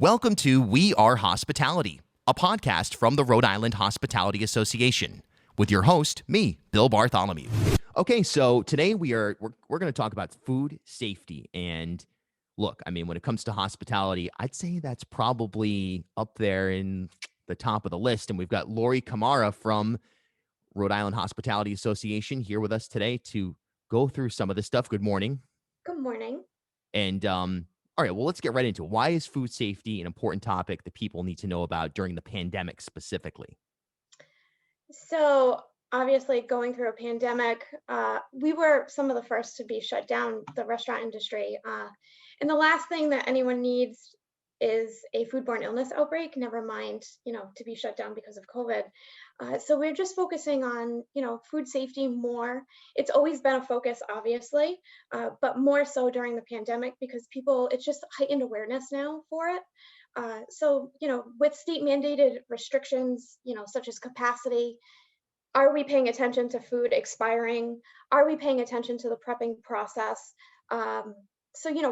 Welcome to We Are Hospitality, a podcast from the Rhode Island Hospitality Association, with your host, me, Bill Bartholomew. Okay, so today we're going to talk about food safety. And look, I mean, when it comes to hospitality, I'd say that's probably up there in the top of the list. And we've got Laurie Camara from Rhode Island Hospitality Association here with us today to go through some of this stuff. Good morning. Good morning. And all right, well, let's get right into it. Why is food safety an important topic that people need to know about during the pandemic specifically? So, obviously, going through a pandemic, we were some of the first to be shut down, the restaurant industry. And the last thing that anyone needs is a foodborne illness outbreak, never mind, to be shut down because of COVID. So, we're just focusing on, food safety more. It's always been a focus, obviously, but more so during the pandemic because it's just heightened awareness now for it. With state mandated restrictions, such as capacity, are we paying attention to food expiring? Are we paying attention to the prepping process?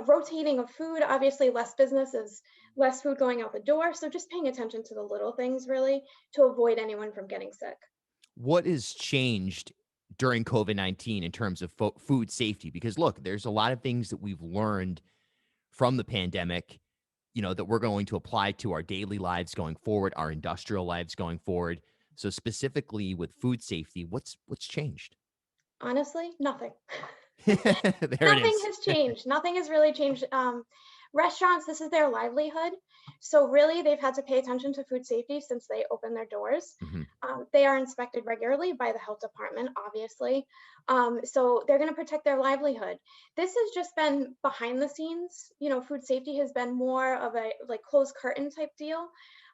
Rotating of food, obviously less business is less food going out the door. So just paying attention to the little things really to avoid anyone from getting sick. What has changed during COVID-19 in terms of food safety? Because look, there's a lot of things that we've learned from the pandemic, that we're going to apply to our daily lives going forward, our industrial lives going forward. So specifically with food safety, what's changed? Honestly, nothing. There it Nothing is. has changed. Nothing has really changed. Restaurants, this is their livelihood. So really, they've had to pay attention to food safety since they opened their doors. Mhm. They are inspected regularly by the health department, obviously. So they're going to protect their livelihood. This has just been behind the scenes. Food safety has been more of a like closed curtain type deal.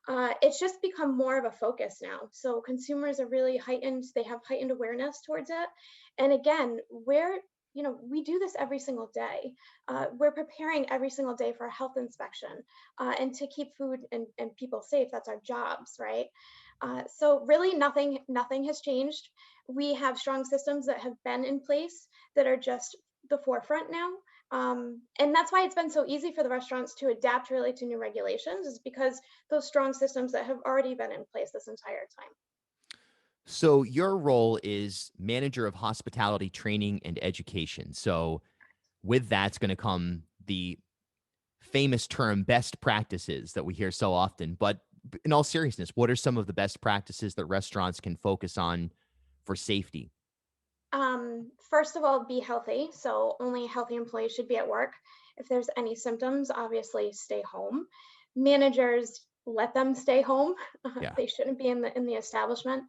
It's just become more of a focus now. So consumers are really heightened. They have heightened awareness towards it. And again, we do this every single day. We're preparing every single day for a health inspection and to keep food and people safe. That's our jobs, right? So really nothing has changed. We have strong systems that have been in place that are just the forefront now. And that's why it's been so easy for the restaurants to adapt really to new regulations, is because those strong systems that have already been in place this entire time. So your role is manager of hospitality training and education. So with that's going to come the famous term best practices that we hear so often. But in all seriousness, what are some of the best practices that restaurants can focus on for safety? First of all, be healthy. So only healthy employees should be at work. If there's any symptoms, obviously stay home. Managers, let them stay home. Yeah. They shouldn't be in the establishment.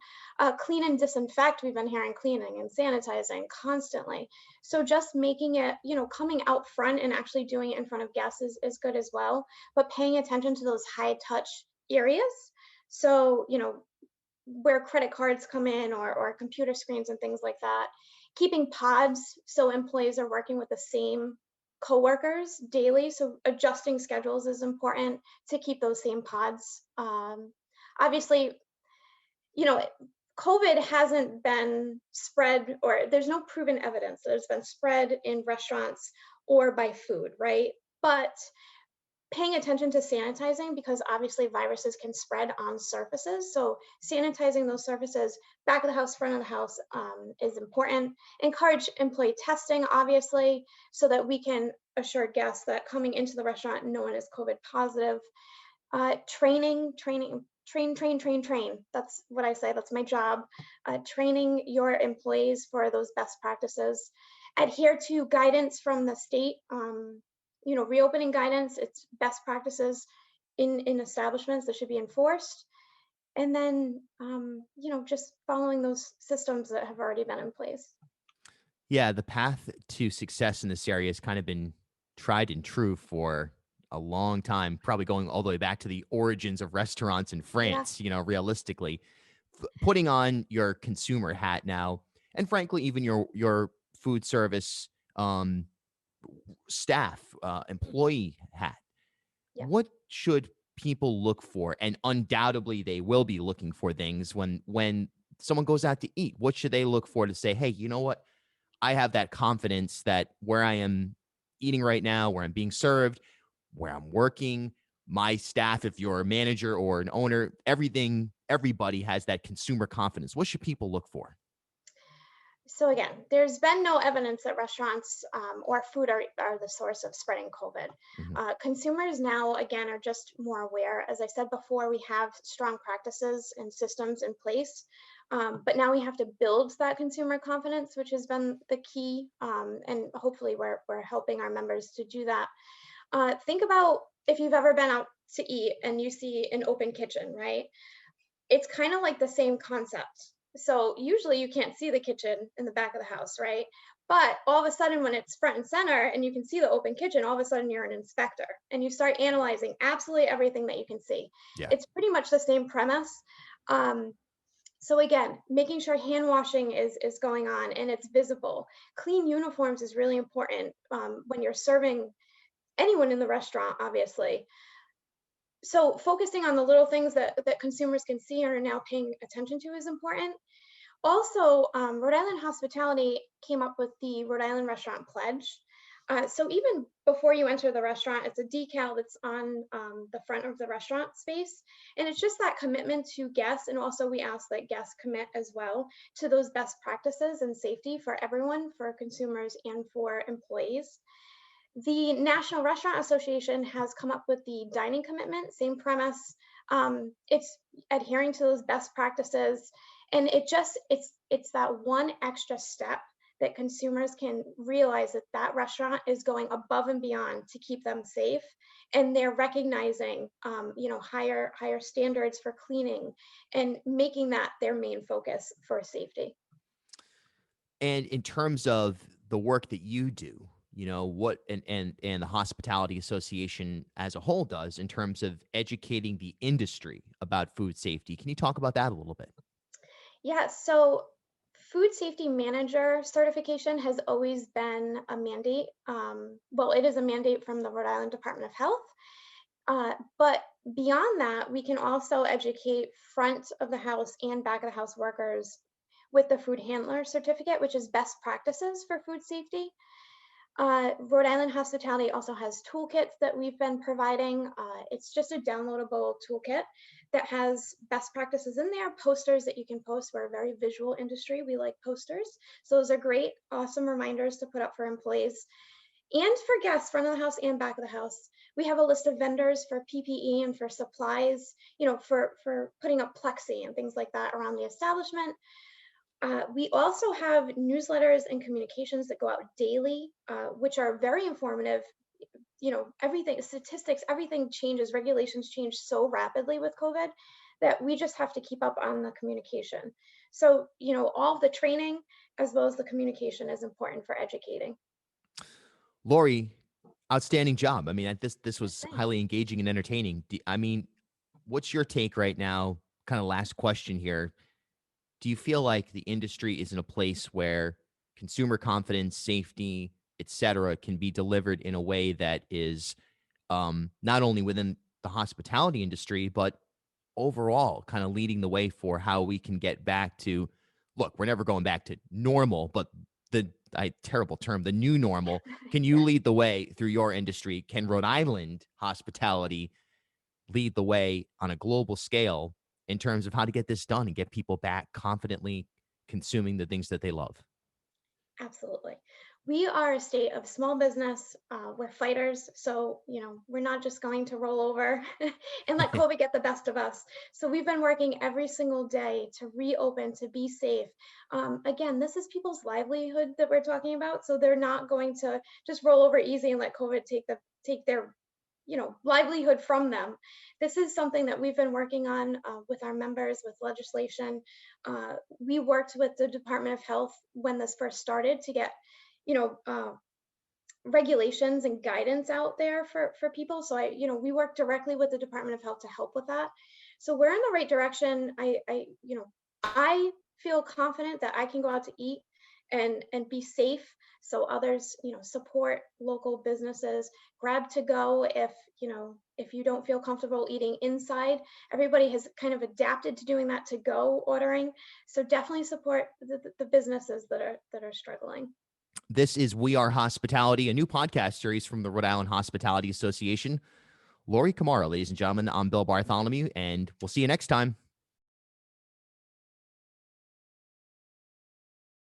Clean and disinfect. We've been hearing cleaning and sanitizing constantly. So just making it, coming out front and actually doing it in front of guests is good as well. But paying attention to those high touch areas. So, where credit cards come in or computer screens and things like that. Keeping pods so employees are working with the same coworkers daily. So adjusting schedules is important to keep those same pods. Obviously, you know, COVID hasn't been spread, or there's no proven evidence that it's been spread in restaurants or by food, right? But paying attention to sanitizing, because obviously viruses can spread on surfaces. So sanitizing those surfaces, back of the house, front of the house, is important. Encourage employee testing, obviously, so that we can assure guests that coming into the restaurant, no one is COVID positive. Train. That's what I say. That's my job. Training your employees for those best practices. Adhere to guidance from the state. Reopening guidance, it's best practices in establishments that should be enforced. And then, just following those systems that have already been in place. Yeah, the path to success in this area has kind of been tried and true for a long time, probably going all the way back to the origins of restaurants in Yeah. France, realistically. Putting on your consumer hat now, and frankly, even your food service staff, employee hat, Yeah. what should people look for? And undoubtedly, they will be looking for things when someone goes out to eat. What should they look for to say, hey, you know what? I have that confidence that where I am eating right now, where I'm being served, where I'm working, my staff, if you're a manager or an owner, everybody has that consumer confidence. What should people look for? So again, there's been no evidence that restaurants or food are the source of spreading COVID. Mhm. Consumers now, again, are just more aware. As I said before, we have strong practices and systems in place, but now we have to build that consumer confidence, which has been the key, and hopefully we're helping our members to do that. Think about if you've ever been out to eat and you see an open kitchen, right? It's kind of like the same concept. So usually you can't see the kitchen in the back of the house, right? But all of a sudden, when it's front and center and you can see the open kitchen, all of a sudden you're an inspector and you start analyzing absolutely everything that you can see. Yeah. It's pretty much the same premise. Um, so again, making sure hand washing is going on and it's visible. Clean uniforms is really important when you're serving anyone in the restaurant, obviously. So focusing on the little things that consumers can see and are now paying attention to is important. Also, Rhode Island Hospitality came up with the Rhode Island Restaurant Pledge. So even before you enter the restaurant, it's a decal that's on the front of the restaurant space. And it's just that commitment to guests. And also we ask that guests commit as well to those best practices and safety for everyone, for consumers and for employees. The National Restaurant Association has come up with the dining commitment, same premise. It's adhering to those best practices, and it's that one extra step that consumers can realize that that restaurant is going above and beyond to keep them safe, and they're recognizing, higher standards for cleaning and making that their main focus for safety. And in terms of the work that you do, what and the hospitality association as a whole does in terms of educating the industry about food safety. Can you talk about that a little bit? Yeah, so food safety manager certification has always been a mandate. Well, it is a mandate from the Rhode Island Department of Health. But beyond that, we can also educate front of the house and back of the house workers with the food handler certificate, which is best practices for food safety. Rhode Island Hospitality also has toolkits that we've been providing. It's just a downloadable toolkit that has best practices in there, posters that you can post. We're a very visual industry. We like posters. So those are great, awesome reminders to put up for employees and for guests, front of the house and back of the house. We have a list of vendors for PPE and for supplies, for putting up plexi and things like that around the establishment. We also have newsletters and communications that go out daily, which are very informative. Everything, statistics, everything changes, regulations change so rapidly with COVID that we just have to keep up on the communication. So, all of the training as well as the communication is important for educating. Laurie, outstanding job. I mean, this was Thanks. highly engaging and entertaining. I mean, what's your take right now? Kind of last question here. Do you feel like the industry is in a place where consumer confidence, safety, et cetera, can be delivered in a way that is not only within the hospitality industry, but overall kind of leading the way for how we can get back to, look, we're never going back to normal, but terrible term, the new normal. Can you Yeah. lead the way through your industry? Can Rhode Island hospitality lead the way on a global scale in terms of how to get this done and get people back confidently consuming the things that they love? Absolutely. We are a state of small business. We're fighters. So, we're not just going to roll over and let COVID get the best of us. So, we've been working every single day to reopen, to be safe. Again, this is people's livelihood that we're talking about. So, they're not going to just roll over easy and let COVID take their livelihood from them. This is something that we've been working on with our members, with legislation. We worked with the Department of Health when this first started to get, you know, uh, regulations and guidance out there for people. So we work directly with the Department of Health to help with that. So we're in the right direction. I feel confident that I can go out to eat and be safe. So others, support local businesses, grab to go if you don't feel comfortable eating inside. Everybody has kind of adapted to doing that to go ordering. So definitely support the businesses that are struggling. This is We Are Hospitality, a new podcast series from the Rhode Island Hospitality Association. Laurie Camara. Ladies and gentlemen, I'm Bill Bartholomew, and we'll see you next time.